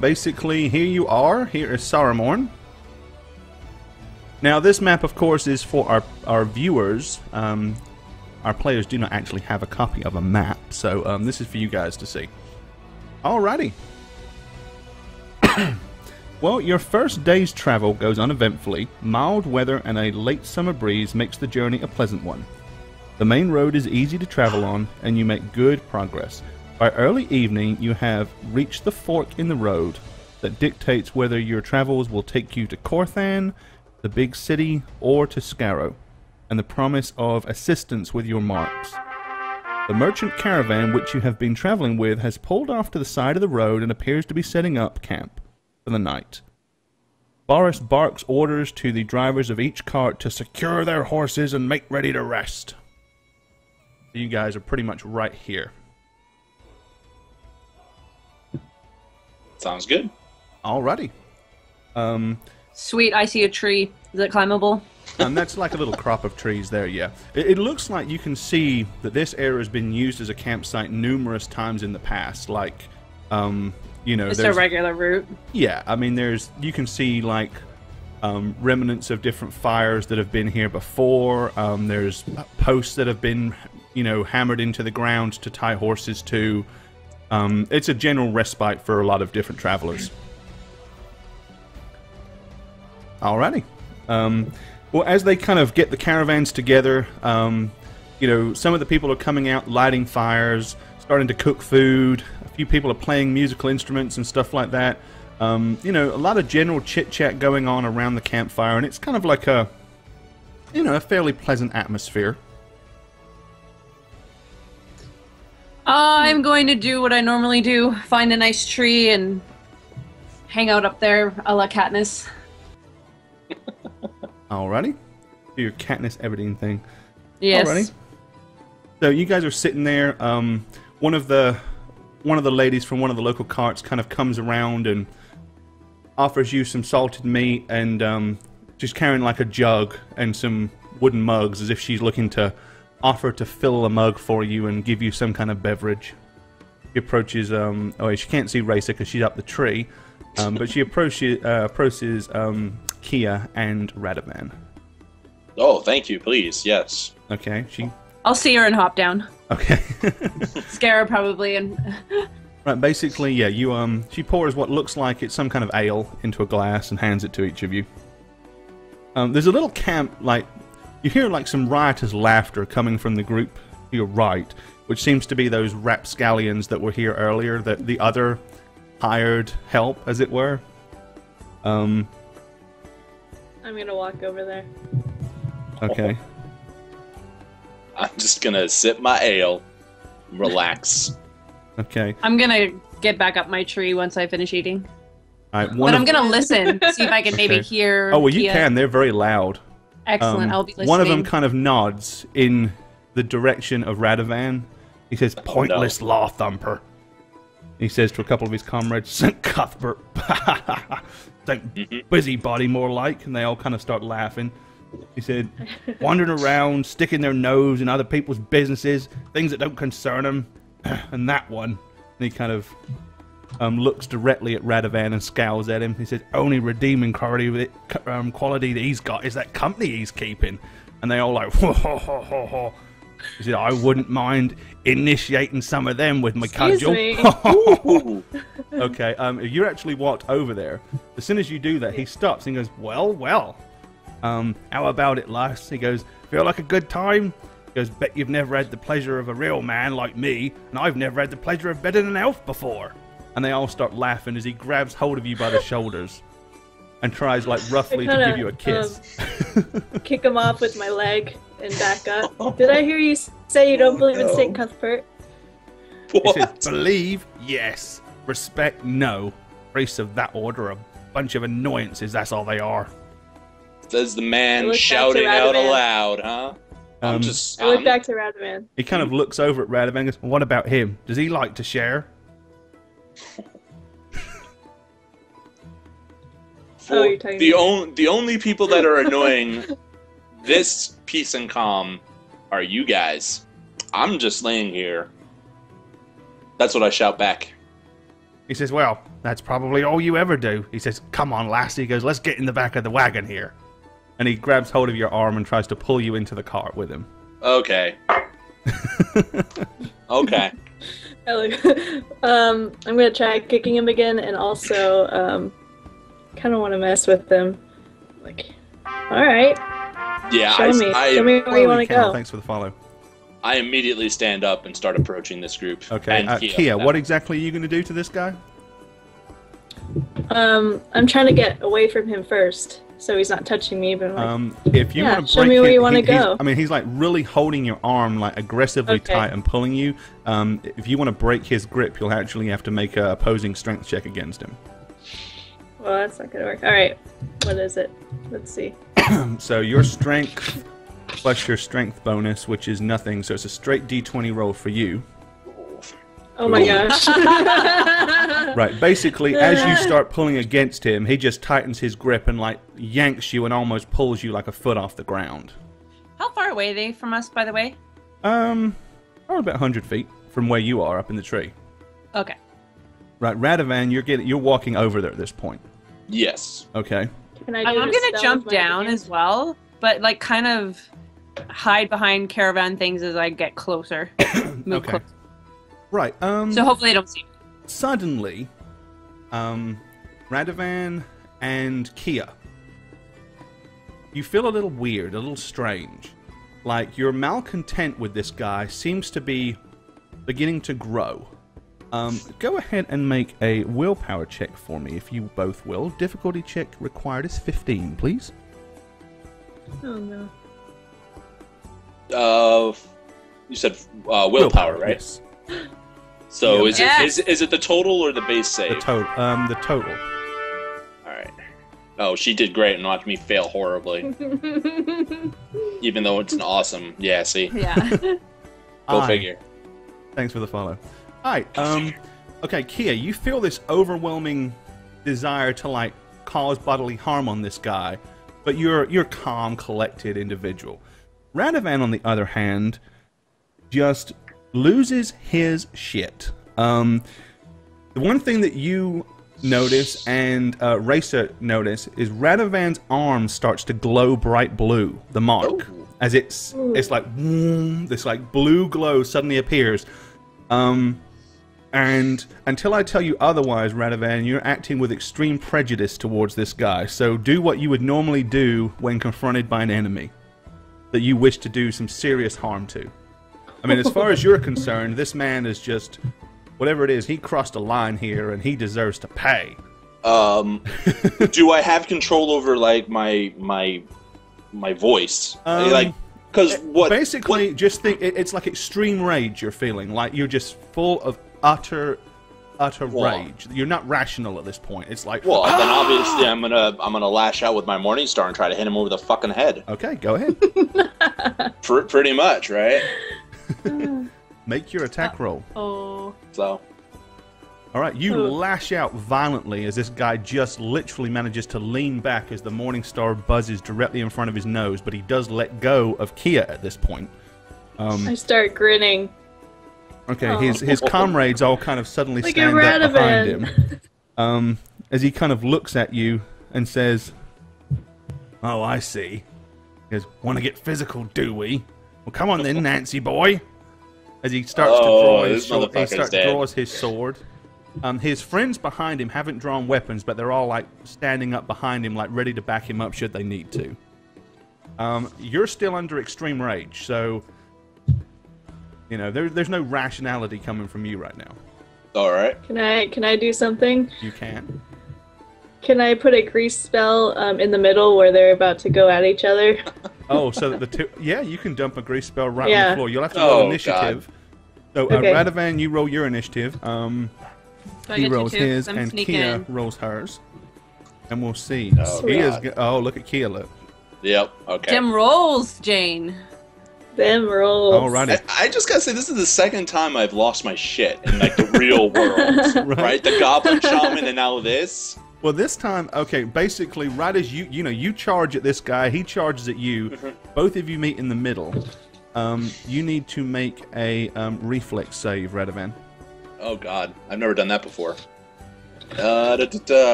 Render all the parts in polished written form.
Basically, here you are. Here is Saramorn. Now, this map, of course, is for our viewers. Our players do not actually have a copy of a map, so this is for you guys to see. Alrighty. Well, your first day's travel goes uneventfully. Mild weather and a late summer breeze makes the journey a pleasant one. The main road is easy to travel on, and you make good progress. By early evening, you have reached the fork in the road that dictates whether your travels will take you to Corthan, the big city, or to Scarrow, and the promise of assistance with your marks. The merchant caravan which you have been traveling with has pulled off to the side of the road and appears to be setting up camp for the night. Boris barks orders to the drivers of each cart to secure their horses and make ready to rest. You guys are pretty much right here. Sounds good. Alrighty. Sweet, I see a tree. Is it climbable? And that's like a little crop of trees there, yeah. It looks like you can see that this area has been used as a campsite numerous times in the past. Like, you know, Just a regular route. Yeah, I mean, you can see like remnants of different fires that have been here before. There's posts that have been, you know, hammered into the ground to tie horses to. It's a general respite for a lot of different travelers. Alrighty. Well, as they kind of get the caravans together, you know, some of the people are coming out, lighting fires, starting to cook food. A few people are playing musical instruments and stuff like that. You know, a lot of general chit-chat going on around the campfire, and it's kind of like a, you know, a fairly pleasant atmosphere. I'm going to do what I normally do. Find a nice tree and hang out up there a la Katniss. Alrighty. Do your Katniss Everdeen thing. Yes. Alrighty. So you guys are sitting there. One of the ladies from one of the local carts kind of comes around and offers you some salted meat, and she's carrying like a jug and some wooden mugs as if she's looking to offer to fill a mug for you and give you some kind of beverage. She approaches, oh, she can't see Racer because she's up the tree, but she approaches Kia and Radovan. Oh, thank you, please, yes. Okay, I'll see her and hop down. Okay. Scare her probably, and... Right, basically, yeah, she pours what looks like it's some kind of ale into a glass and hands it to each of you. There's a little camp, like, you hear like some riotous laughter coming from the group to your right, which seems to be those rapscallions that were here earlier, the other hired help, as it were. I'm gonna walk over there. Okay. I'm just gonna sip my ale, relax. Okay. I'm gonna get back up my tree once I finish eating. All right, but I'm gonna listen, see if I can maybe hear... Oh, well, you can. They're very loud. Excellent, I'll be listening. One of them kind of nods in the direction of Radovan. He says, "Pointless law thumper." He says to a couple of his comrades, "St. Cuthbert." Think busybody more like. And they all kind of start laughing. He said, "Wandering around, sticking their nose in other people's businesses, things that don't concern them." And that one, and he kind of looks directly at Radovan and scowls at him. He says, "Only redeeming quality that he's got is that company he's keeping." And they all like, "Ho, ho, ho, ho, ho." He said, "I wouldn't mind initiating some of them with my cudgel." Okay, you actually walked over there. As soon as you do that, he stops and goes, well, how about it, lass?" He goes, "Feel like a good time?" He goes, "Bet you've never had the pleasure of a real man like me, and I've never had the pleasure of bedding an elf before." And they all start laughing as he grabs hold of you by the shoulders and tries, like, roughly to give you a kiss. Kick him off with my leg and back up. Did I hear you say you don't believe in St. Cuthbert? What? He says, "Believe? Yes. Respect? No. Priests of that order are a bunch of annoyances, that's all they are." Says the man shouting out aloud, huh? I look back to Radovan. He kind of looks over at Radovan and goes, "What about him? Does he like to share?" The only people that are annoying this peace and calm are you guys. I'm just laying here. That's what I shout back. He says, well, that's probably all you ever do. He says, come on, lassie. He goes, let's get in the back of the wagon here. And he grabs hold of your arm and tries to pull you into the cart with him. Okay. Okay. I'm gonna try kicking him again, and also kind of want to mess with him. Like, all right. Yeah, Show me where you want to go. Thanks for the follow. I immediately stand up and start approaching this group. Okay, And Kia, what exactly are you going to do to this guy? I'm trying to get away from him first, so he's not touching me. But if you want to show break me where him, you want to go. he's like really holding your arm like aggressively tight and pulling you. If you want to break his grip, you'll actually have to make an opposing strength check against him. Well, that's not gonna work. All right, what is it? Let's see. So your strength plus your strength bonus, which is nothing. So it's a straight D20 roll for you. Oh my gosh. Right, basically, as you start pulling against him, he just tightens his grip and, like, yanks you and almost pulls you like a foot off the ground. How far away are they from us, by the way? Probably about 100 feet from where you are up in the tree. Okay. Right, Radovan, you're walking over there at this point. Yes. Okay. Can I I'm do a gonna spell jump with my down hands? as well, but like kind of hide behind caravan things as I get closer. Move Okay. closer. Right, So hopefully they don't see me. suddenly, Radovan and Kia, you feel a little weird, a little strange. Like, your malcontent with this guy seems to be beginning to grow. Go ahead and make a willpower check for me, if you both will. Difficulty check required is 15, please. Oh no. You said willpower, right? Yes. So Yeah. is it the total or the base save? The total. All right. Oh, she did great and watched me fail horribly. Even though it's an awesome. Yeah, see? Yeah. Go figure. Thanks for the follow. Alright, okay, Kia, you feel this overwhelming desire to, like, cause bodily harm on this guy, but you're calm, collected individual. Radovan, on the other hand, just loses his shit. The one thing that you notice and Racer notice is Radovan's arm starts to glow bright blue, the mark, as it's like this like blue glow suddenly appears. And until I tell you otherwise, Radovan, you're acting with extreme prejudice towards this guy. So do what you would normally do when confronted by an enemy that you wish to do some serious harm to. I mean, as far as you're concerned, this man is just, whatever it is, he crossed a line here and he deserves to pay. Do I have control over, like, my voice? Because Basically, just think, it's like extreme rage you're feeling. Like, you're just full of utter rage. You're not rational at this point. It's like, well, then obviously I'm gonna lash out with my Morningstar and try to hit him over the fucking head. Okay, go ahead. Pretty much, right? Make your attack roll. Oh. So. Alright, you lash out violently as this guy just literally manages to lean back as the Morningstar buzzes directly in front of his nose, but he does let go of Kia at this point. I start grinning. Okay, his comrades all kind of suddenly Like stand a up behind Radovan. him. As he kind of looks at you and says, "Oh, I see." He goes, "Want to get physical, do we? Well, come on then, Nancy boy." As he starts to draw draws his sword. His friends behind him haven't drawn weapons, but they're all like standing up behind him, like ready to back him up should they need to. You're still under extreme rage, so you know there's no rationality coming from you right now. All right. Can I do something? You can. Can I put a grease spell in the middle where they're about to go at each other? Oh, so that the two... Yeah, you can dump a grease spell right on the floor. You'll have to roll initiative. God. So, Okay. Radovan, you roll your initiative. Do I He get to rolls too? his, 'Cause I'm and sneaking Kia in. rolls hers. And we'll see. Oh, Kia's God. oh, look at Kia, look. Yep. Okay. Dim rolls, Jane. Them rolls. Alrighty. I just gotta say, this is the second time I've lost my shit in like the real world, right? The Goblin Shaman, and now this. Well, this time, okay, basically, right as you charge at this guy, he charges at you. Both of you meet in the middle. You need to make a reflex save, Radovan. Oh God, I've never done that before.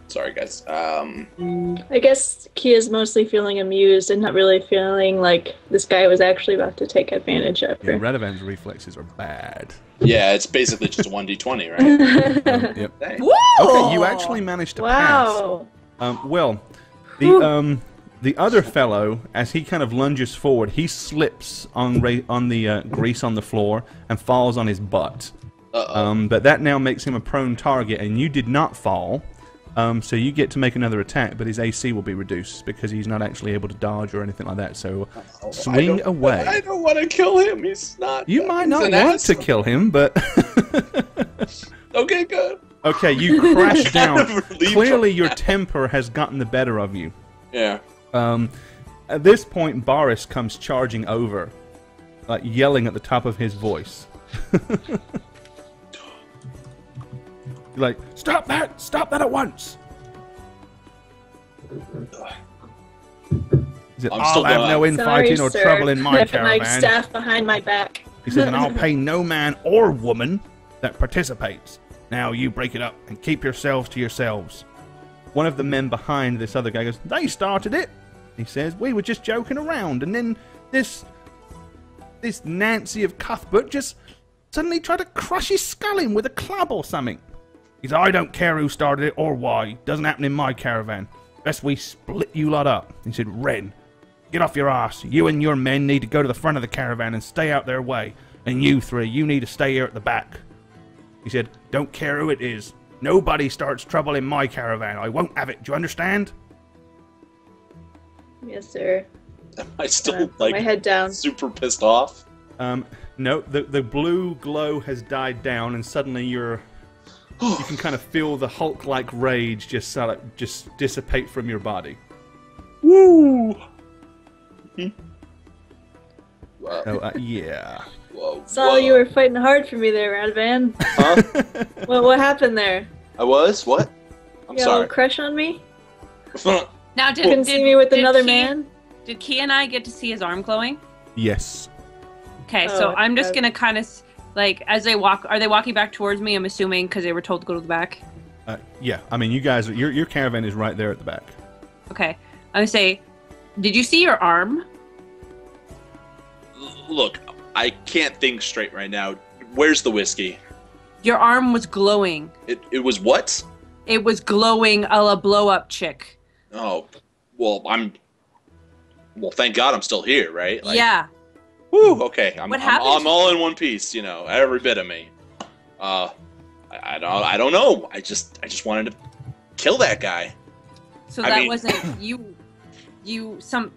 Sorry, guys. I guess Kia's mostly feeling amused and not really feeling like this guy was actually about to take advantage of Yeah, her. Radovan's reflexes are bad. Yeah, it's basically just a 1d20, right? Yep. Dang. Whoa! Okay, you actually managed to Wow. pass. Well, the other fellow, as he kind of lunges forward, he slips on the grease on the floor and falls on his butt. But that now makes him a prone target, and you did not fall. So you get to make another attack, but his AC will be reduced because he's not actually able to dodge or anything like that. So swing away. I don't want to kill him. He's not. You might not an want to asshole. kill him, but Okay, good. okay, you crash down. relieved Clearly, from your that. temper has gotten the better of you. Yeah. At this point, Boris comes charging over, like yelling at the top of his voice. Like, stop that! Stop that at once! He said, I'm I'll still have going. no infighting or sir. trouble in my I have my caravan. staff behind my back. He says, and I'll pay no man or woman that participates. Now you break it up and keep yourselves to yourselves. One of the men behind this other guy goes, they started it. He says, we were just joking around, and then this Nancy of Cuthbert just suddenly tried to crush his skull in with a club or something. He said, I don't care who started it or why. Doesn't happen in my caravan. Best we split you lot up. He said, Ren, get off your ass. You and your men need to go to the front of the caravan and stay out their way. And you three, you need to stay here at the back. He said, don't care who it is. Nobody starts trouble in my caravan. I won't have it. Do you understand? Yes, sir. Am I still Put my head down. super pissed off? No, the blue glow has died down, and suddenly you can kind of feel the Hulk-like rage just dissipate from your body. Woo! Oh, yeah. Whoa. Saw you were fighting hard for me there, Radvan. Huh? What happened there? I was? What? I'm You got a little sorry. crush on me? Now, Couldn't see me with another Key- man? Did Key and I get to see his arm glowing? Yes. Okay, Oh, so I'm just okay. gonna kind of like as they walk. Are they walking back towards me? I'm assuming because they were told to go to the back. Yeah. I mean, you guys, your caravan is right there at the back. Okay, I'm gonna say, did you see your arm? Look, I can't think straight right now. Where's the whiskey? Your arm was glowing. It was what? It was glowing a la blow up chick. Oh, well, thank God I'm still here, right? Like, Yeah. Woo, okay. What happened I'm to all in one piece, you know, every bit of me. I don't know. I just wanted to kill that guy. So I that mean- wasn't you.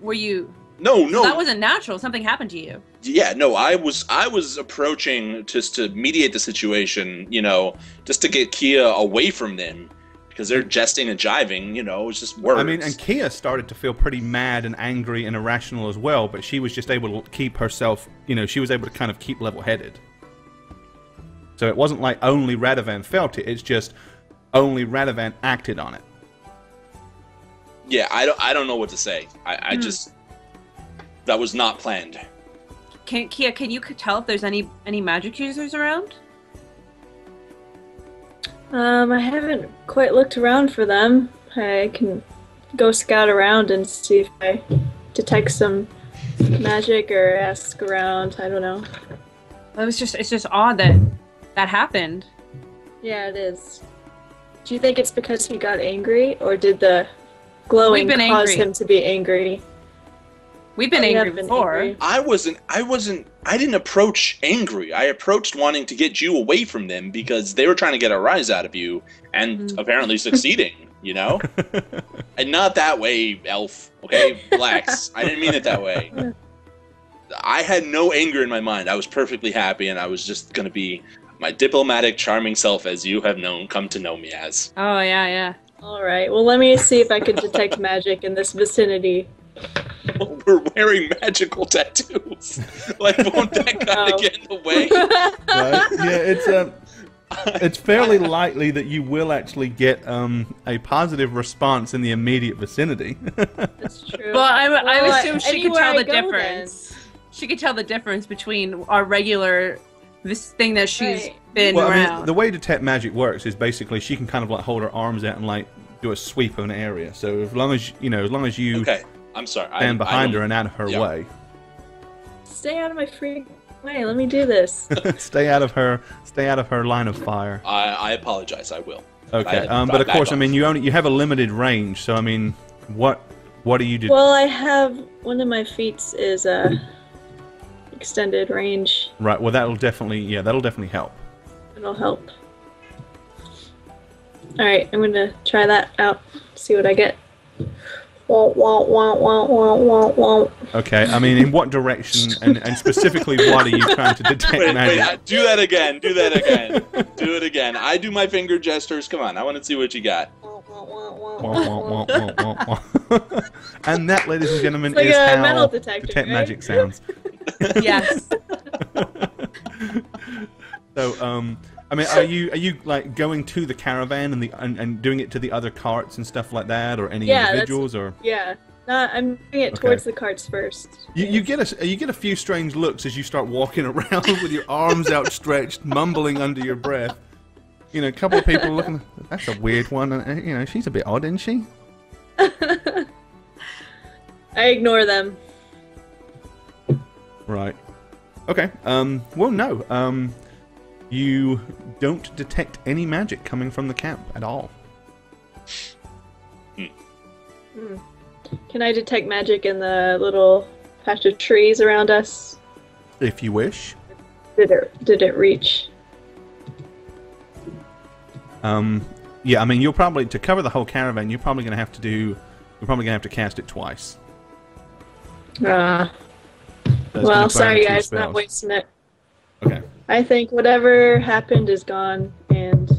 Were you? No, So that wasn't natural. Something happened to you. Yeah, no, I was approaching just to mediate the situation, you know, just to get Kia away from them because they're jesting and jiving, you know, it's just words. I mean, and Kia started to feel pretty mad and angry and irrational as well, but she was just able to keep herself, you know, she was able to kind of keep level-headed. So it wasn't like only Radovan felt it, it's just only Radovan acted on it. Yeah, I don't know what to say. I just that was not planned. Kia, can you tell if there's any magic users around? I haven't quite looked around for them. I can go scout around and see if I detect some magic or ask around. I don't know. It's just odd that happened. Yeah, it is. Do you think it's because he got angry, or did the glowing We've been cause angry. him to be angry? We've been Oh, you angry have been before. angry. I didn't approach angry. I approached wanting to get you away from them because they were trying to get a rise out of you and apparently succeeding, you know? And not that way, elf. Okay? Relax. I didn't mean it that way. I had no anger in my mind. I was perfectly happy and I was just going to be my diplomatic, charming self as you have come to know me as. Oh yeah. All right. Well, let me see if I can detect magic in this vicinity. We're wearing magical tattoos. Like, won't that kind Oh. of get in the way? Right? Yeah, it's fairly likely that you will actually get a positive response in the immediate vicinity. That's true. Well, I Well, assume she could anywhere tell I the go, difference. She could tell the difference between our regular this thing that she's Right. spin Well, I around. mean, the way detect magic works is basically she can kind of like hold her arms out and like do a sweep of an area. So as long as you Okay, I'm sorry. stand behind her and out of her way, Stay out of my freaking way. Let me do this. stay out of her line of fire. I apologize. I will. Okay, but of course, I mean, you have a limited range. So I mean, what do you do? Well, I have one of my feats is extended range. Right. Well, that'll definitely help. It'll help. All right, I'm gonna try that out. See what I get. Wah, wah, wah, wah, wah, wah, wah. Okay. I mean, in what direction and specifically what are you trying to detect magic? Wait, do that again. Do that again. Do it again. I do my finger gestures. Come on, I want to see what you got. Wah, wah, wah, wah, Wah, wah. wah, wah, wah, wah. And that, ladies and gentlemen, It's like is a how metal detector, detect right? magic sounds. Yes. So, I mean, are you like going to the caravan and doing it to the other carts and stuff like that, or any individuals, or? Yeah. I'm doing it towards the carts first. You get a few strange looks as you start walking around with your arms outstretched, mumbling under your breath. You know, a couple of people looking. That's a weird one. And, you know, she's a bit odd, isn't she? I ignore them. Right. Okay. Well, no. You don't detect any magic coming from the camp at all. Can I detect magic in the little patch of trees around us? If you wish. Did it reach? Yeah. I mean, you'll probably to cover the whole caravan. You're probably gonna have to cast it twice. Well, sorry guys, not wasting it. Okay. I think whatever happened is gone, and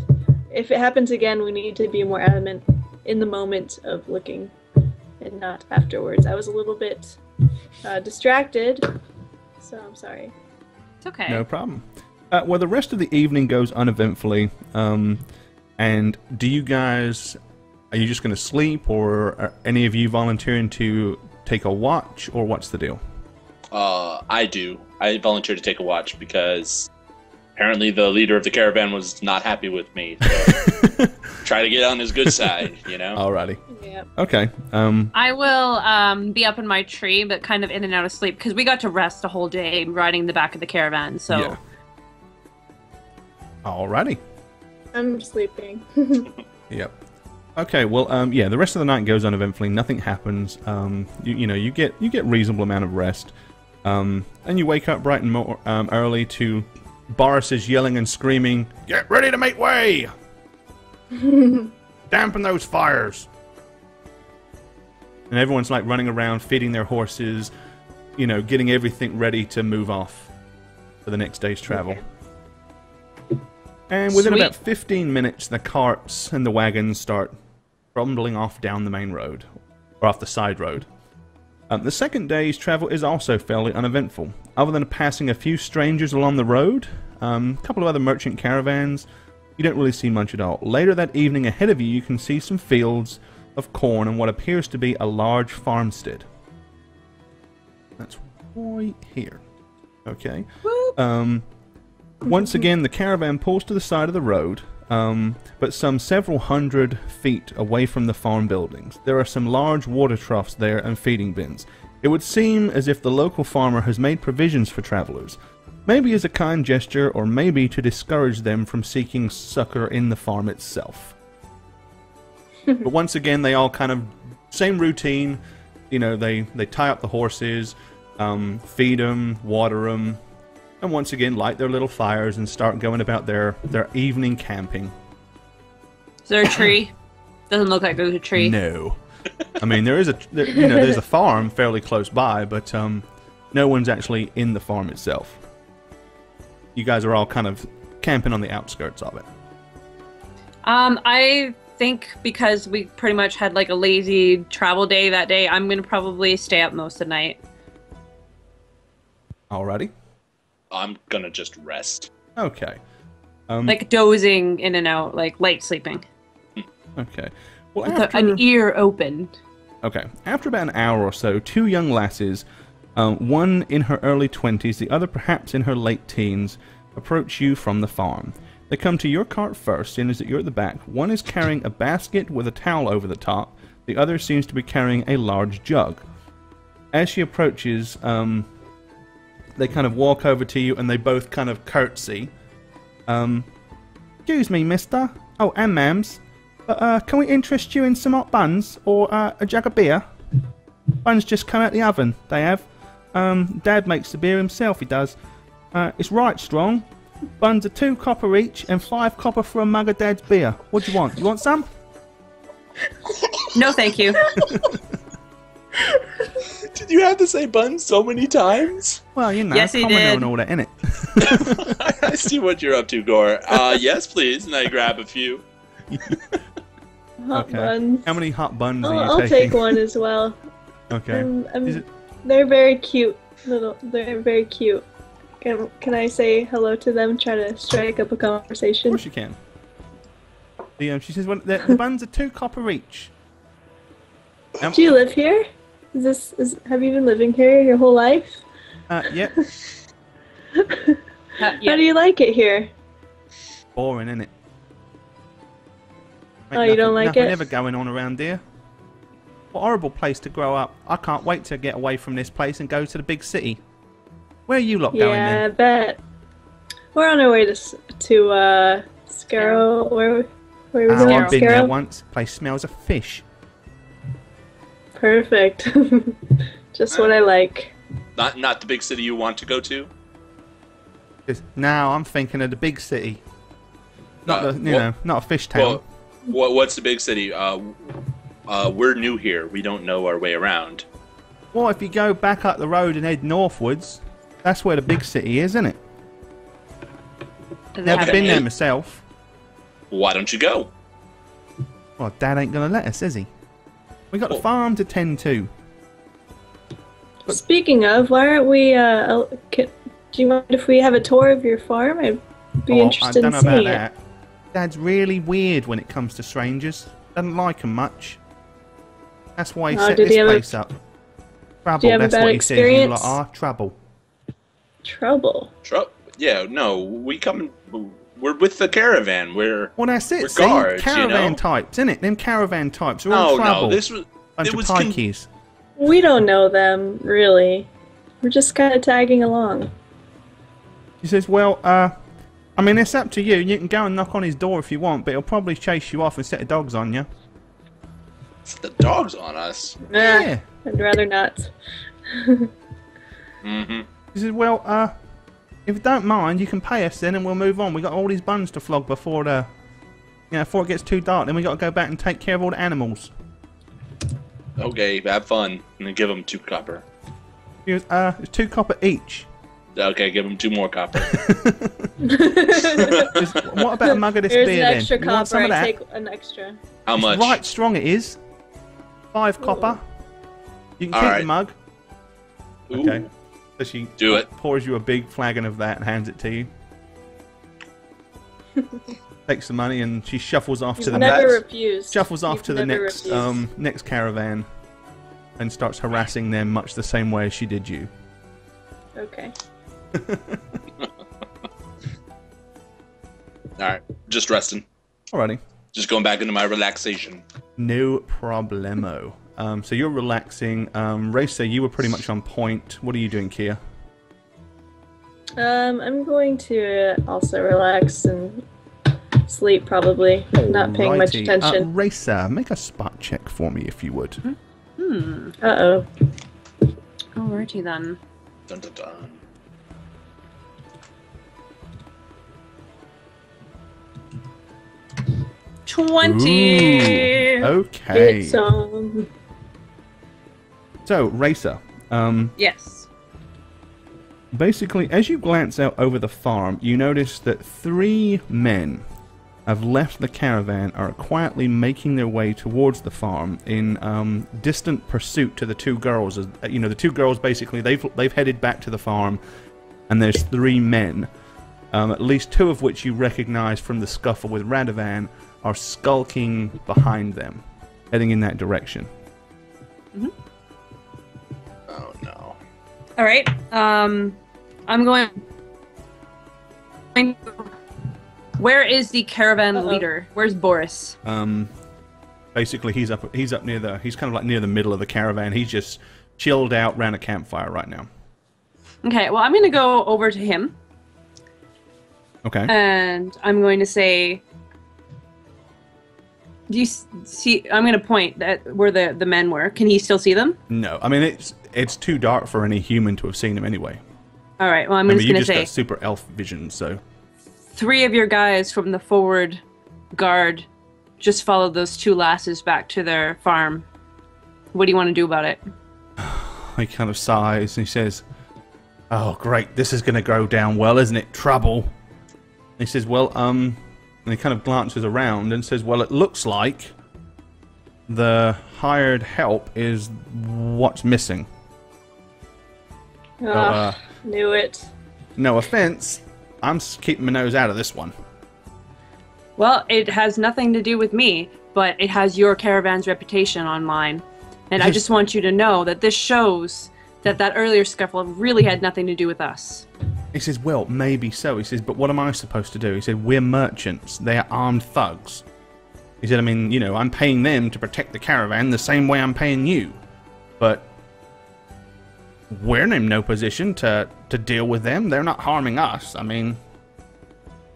if it happens again, we need to be more adamant in the moment of looking, and not afterwards. I was a little bit distracted, so I'm sorry. It's okay. No problem. Well, the rest of the evening goes uneventfully. And do you guys? Are you just going to sleep, or are any of you volunteering to take a watch, or what's the deal? I do. I volunteer to take a watch because apparently the leader of the caravan was not happy with me. So try to get on his good side, you know? Alrighty. Yep. Okay. I will be up in my tree, but kind of in and out of sleep, because we got to rest a whole day riding the back of the caravan, so... Yeah. Alrighty. I'm sleeping. Yep. Okay, well, yeah, the rest of the night goes uneventfully. Nothing happens. You get reasonable amount of rest. And you wake up bright and early to Boris's yelling and screaming, "Get ready to make way! Dampen those fires!" And everyone's like running around, feeding their horses, getting everything ready to move off for the next day's travel. Okay. And within Sweet. about 15 minutes, the carts and the wagons start rumbling off down the main road, or off the side road. The second day's travel is also fairly uneventful. Other than passing a few strangers along the road, a couple of other merchant caravans, you don't really see much at all. Later that evening, ahead of you, you can see some fields of corn and what appears to be a large farmstead. That's right here. Okay. Once again, the caravan pulls to the side of the road, but some several hundred feet away from the farm buildings. There are some large water troughs there and feeding bins. It would seem as if the local farmer has made provisions for travelers, maybe as a kind gesture, or maybe to discourage them from seeking succor in the farm itself. But once again, they all kind of, same routine, they tie up the horses, feed them, water them, and once again light their little fires and start going about their evening camping. Is there a tree? Doesn't look like there's a tree. No. I mean, there's a farm fairly close by, but no one's actually in the farm itself. You guys are all kind of camping on the outskirts of it. I think because we pretty much had like a lazy travel day that day, I'm going to probably stay up most of the night. Alrighty. I'm gonna just rest. Okay. Like dozing in and out, like light sleeping. Okay. Well, With an ear open. Okay. After about an hour or so, two young lasses, one in her early 20s, the other perhaps in her late teens, approach you from the farm. They come to your cart first, seeing as that you're at the back. One is carrying a basket with a towel over the top. The other seems to be carrying a large jug. As she approaches, they kind of walk over to you and they both kind of curtsy. Excuse me, mister. Oh, and ma'ams. But can we interest you in some hot buns or a jug of beer? Buns just come out the oven, they have. Dad makes the beer himself, he does. It's right strong. Buns are 2 copper each and 5 copper for a mug of Dad's beer. What do you want? You want some? No, thank you. Did you have to say buns so many times? Well, you know, Yes, he commoner did. and all that, innit? I see what you're up to, Gore. Yes, please. And I grab a few. Hot Okay. buns. How many hot buns are you I'll taking? take one as well. Okay. Is it- They're very cute. They're very cute. Can I say hello to them? Try to strike up a Of conversation. course you can. She says, well, the buns are 2 copper each. Do you live here? Have you been living here your whole life? Yep. How do you like it here? Boring, innit? Oh, you don't like nothing it? ever going on around here. What a horrible place to grow up. I can't wait to get away from this place and go to the big city. Where are you lot going Yeah, I then? bet. We're on our way to Scarrow. Where we Oh, going? I've been there Scarrow? once. Place smells of fish. Perfect. Just what I like. Not the big city you want to go to? Now I'm thinking of the big city. Not Uh, the, what- not a fish town. What's the big city? We're new here. We don't know our way around. Well, if you go back up the road and head northwards, that's where the big city is, isn't it? Never Okay. been there myself. Why don't you go? Well, Dad ain't gonna let us, is he? We got the Oh. farm to tend to. Speaking of, why aren't we? Do you mind if we have a tour of your farm? I'd be interested I in don't know about seeing it. that. Dad's really weird when it comes to strangers. Doesn't like 'em much. That's why he Oh, set did this he have a- place up. Trouble, you have a that's bad what he says. You experience? lot are trouble. Trouble. Yeah, no. We're with the caravan. We're Well, that's it. We're See? guards, you Caravan know? types, innit? Them caravan types are all no, trouble. no. This was Bunch it of was pikeys. We don't know them really. We're just kind of tagging along. He says, well, I mean, it's up to you. You can go and knock on his door if you want, but he'll probably chase you off and set the dogs on you. the dogs on us. Yeah. I'd rather not. Mm-hmm. He says, well, if you don't mind, you can pay us then and we'll move on. We got all these buns to flog before before it gets too dark. Then we got to go back and take care of all the animals. Okay, have fun. And then give them 2 copper. He goes, it's 2 copper each. Okay, give them 2 more copper. Just, what about a mug of this There's beer an then? extra You want some copper. of I that? take an extra. How It's much? right strong it is. 5 copper. You can All keep right. the mug. Ooh. Okay. So she Do it. pours you a big flagon of that and hands it to you. Takes the money and she shuffles off to You've the never next. refused. shuffles off You've to the never next refused. next caravan and starts harassing them much the same way as she did you. Okay. Alright, just resting. Alrighty. Just going back into my relaxation. No problemo. So you're relaxing. Racer, you were pretty much on point. What are you doing, Kia? I'm going to also relax and sleep probably. Not paying much Righty. attention. Racer, make a spot check for me if you would. Uh-oh. Alrighty then. Dun, dun, dun. Ooh, 20. okay. It's So, Racer, Yes. basically, as you glance out over the farm, you notice that 3 men have left the caravan, are quietly making their way towards the farm in distant pursuit to the 2 girls. You know, the 2 girls basically they've headed back to the farm, and there's 3 men, at least 2 of which you recognize from the scuffle with Radovan, are skulking behind them, heading in that direction. Oh no. All right. I'm going to Where is the caravan leader? Where's Boris? Basically, he's up near he's kind of like near the middle of the caravan. He's just chilled out around a campfire right now. Okay, well, I'm going to go over to him. Okay. And I'm going to say, do you see, I'm going to point at where the men were. Can he still see them? No, I mean, it's too dark for any human to have seen him anyway. All right, well, I'm just going to say, got super elf vision, so. 3 of your guys from the forward guard just followed those 2 lasses back to their farm. What do you want to do about it? He kind of sighs and he says, "Oh, great, this is going to go down well, isn't it? Trouble." And he says, "Well, and he kind of glances around and says, "Well, it looks like the hired help is what's missing." Knew it. No offense, I'm keeping my nose out of this one. Well, it has nothing to do with me, but it has your caravan's reputation online. And I just want you to know that this shows that earlier scuffle really had nothing to do with us. He says, "Well, maybe so." He says, "But what am I supposed to do?" He said, "We're merchants. They are armed thugs." He said, "I mean, you know, I'm paying them to protect the caravan the same way I'm paying you. But we're in no position to deal with them. They're not harming us. I mean..."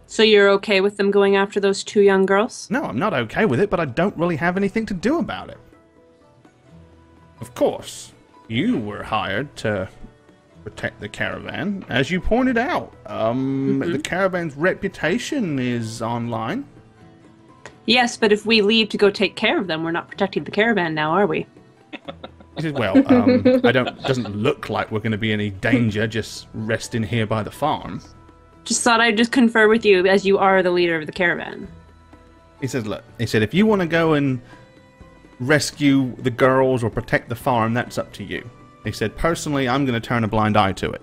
So you're okay with them going after those 2 young girls? No, I'm not okay with it, but I don't really have anything to do about it. Of course, you were hired to protect the caravan, as you pointed out. The caravan's reputation is online. Yes, but if we leave to go take care of them, we're not protecting the caravan now, are we? He says, "Well, it doesn't look like we're going to be any danger just resting here by the farm." Just thought I'd just confer with you, as you are the leader of the caravan. He says, "Look," he said, "if you want to go and rescue the girls or protect the farm, that's up to you." He said, "Personally, I'm going to turn a blind eye to it."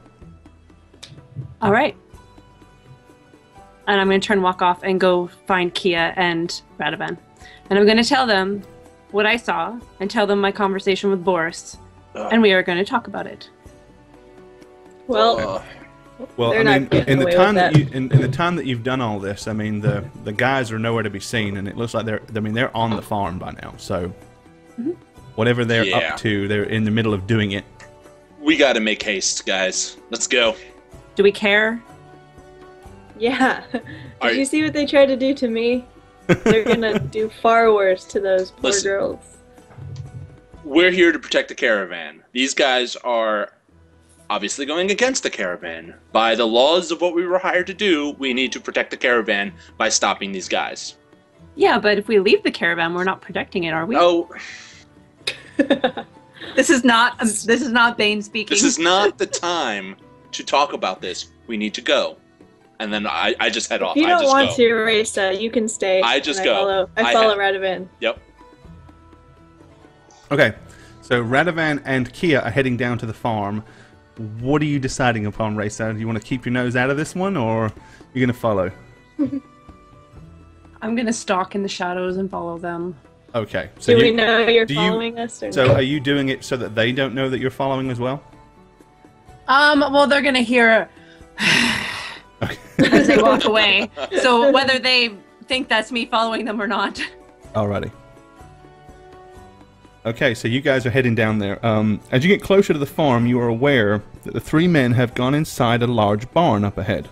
All right. And I'm going to walk off and go find Kia and Radovan. And I'm going to tell them what I saw and tell them my conversation with Boris. And we are going to talk about it. Well, I mean, in the time in the time that you've done all this, I mean, the guys are nowhere to be seen, and it looks like they're on the farm by now. So whatever they're up to, they're in the middle of doing it. We got to make haste, guys. Let's go. Do we care? Yeah. Did you see what they tried to do to me? They're gonna do far worse to those poor girls. We're here to protect the caravan. These guys are obviously going against the caravan. By the laws of what we were hired to do, we need to protect the caravan by stopping these guys. Yeah, but if we leave the caravan, we're not protecting it, are we? Oh. This is not Bane speaking. This is not the time to talk about this. We need to go. And then I just head off. If you don't want to, Raisa, you can stay. I just go. I follow Radovan. Yep. Okay, so Radovan and Kia are heading down to the farm. What are you deciding upon, Raisa? Do you want to keep your nose out of this one, or are you going to follow? I'm going to stalk in the shadows and follow them. Okay. So do we know you're following us? Or so are you doing it so that they don't know that you're following as well? Well, they're going to hear as they walk away. So whether they think that's me following them or not. Alrighty. Okay, so you guys are heading down there. As you get closer to the farm, you are aware that the 3 men have gone inside a large barn up ahead.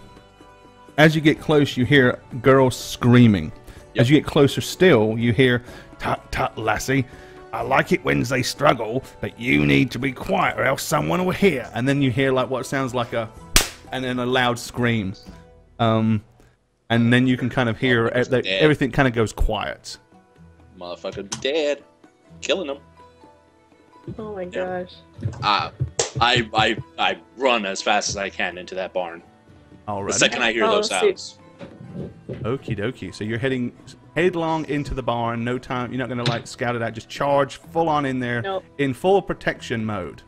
As you get close, you hear girls screaming. Yep. As you get closer still, you hear, "Tut, tut, lassie. I like it when they struggle, but you need to be quiet or else someone will hear." And then you hear like what sounds like and then a loud scream. And then you can kind of hear everything kind of goes quiet. Motherfucker be dead. Killing them. Oh my gosh. I run as fast as I can into that barn. All right. The second I hear those sounds. Okie dokie. So you're heading headlong into the barn. No time. You're not going to like scout it out. Just charge full on in there in full protection mode.